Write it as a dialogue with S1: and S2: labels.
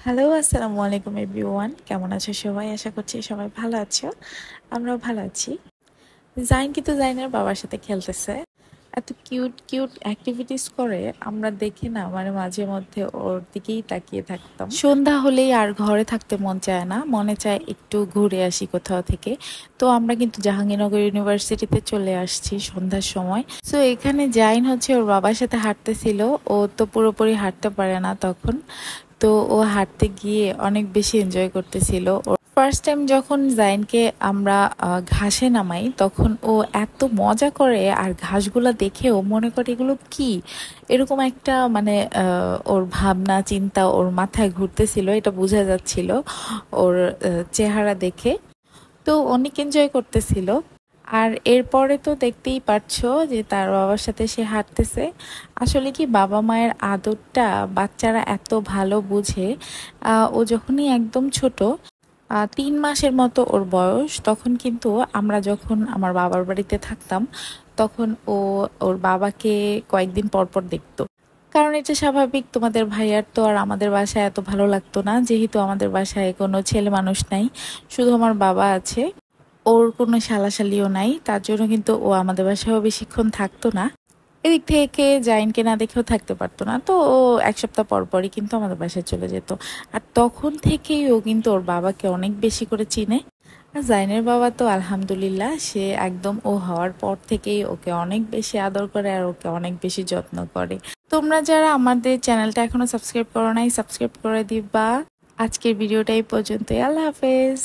S1: Hello, আসসালামু আলাইকুম everyone. কেমন আছো সবাই? আশা করছি সবাই ভালো আছো। আমরাও ভালো আছি। জাইন কিন্তু জাইনের বাবার সাথে খেলতেছে। এত কিউট কিউট অ্যাক্টিভিটিস করে, আমরা দেখে না মানে মাঝে মধ্যে ওর দিকেই তাকিয়ে থাকতাম। সন্ধ্যা হলেই আর ঘরে থাকতে মন চায় না, মনে চায় একটু ঘুরে আসি কোথাও থেকে। তো আমরা কিন্তু জাহাঙ্গীরনগর ইউনিভার্সিটিতে চলে আসছি সন্ধ্যার সময়। সো এখানে জাইন হচ্ছে ওর বাবার সাথে হাঁটতেছিল। ও তো পুরোপুরি হাঁটতে পারে না তখন। তো ও হাঁটতে গিয়ে অনেক বেশি এনজয় করতেছিল। ওর ফার্স্ট টাইম যখন জাইনকে আমরা ঘাসে নামাই তখন ও এত মজা করে, আর ঘাসগুলা দেখেও মনে করে এগুলো কি, এরকম একটা মানে ওর ভাবনা চিন্তা ওর মাথায় ঘুরতেছিল, এটা বোঝা যাচ্ছিল ওর চেহারা দেখে। তো অনেক এনজয় করতেছিল। আর এরপরে তো দেখতেই পারছো যে তার বাবার সাথে সে হাঁটতেছে। আসলে কি, বাবা মায়ের আদরটা বাচ্চারা এত ভালো বুঝে। ও যখনই একদম ছোট, 3 মাসের মতো ওর বয়স, তখন কিন্তু আমরা যখন আমার বাবার বাড়িতে থাকতাম তখন ও ওর বাবাকে কয়েকদিন পর পর দেখতো। কারণ এটা স্বাভাবিক, তোমাদের ভাইয়ার তো আর আমাদের বাসায় এত ভালো লাগতো না, যেহেতু আমাদের বাসায় কোনো ছেলে মানুষ নাই, শুধু আমার বাবা আছে। ওর কোনো শালাশালিও নাই, তার জন্য কিন্তু ও আমাদের বাসায়ও বেশিক্ষণ থাকতো না। এদিক থেকে জাইনকে না দেখেও থাকতে পারতো না, তো ও 1 সপ্তাহ পর পরই কিন্তু আমাদের বাসায় চলে যেত। আর তখন থেকেই ও কিন্তু ওর বাবাকে অনেক বেশি করে চিনে। আর জাইনের বাবা তো আলহামদুলিল্লাহ, সে একদম ও হওয়ার পর থেকেই ওকে অনেক বেশি আদর করে আর ওকে অনেক বেশি যত্ন করে। তোমরা যারা আমাদের চ্যানেলটা এখনো সাবস্ক্রাইব করো নাই, সাবস্ক্রাইব করে দিবা। আজকের ভিডিওটা এই পর্যন্তই। আল্লাহ হাফেজ।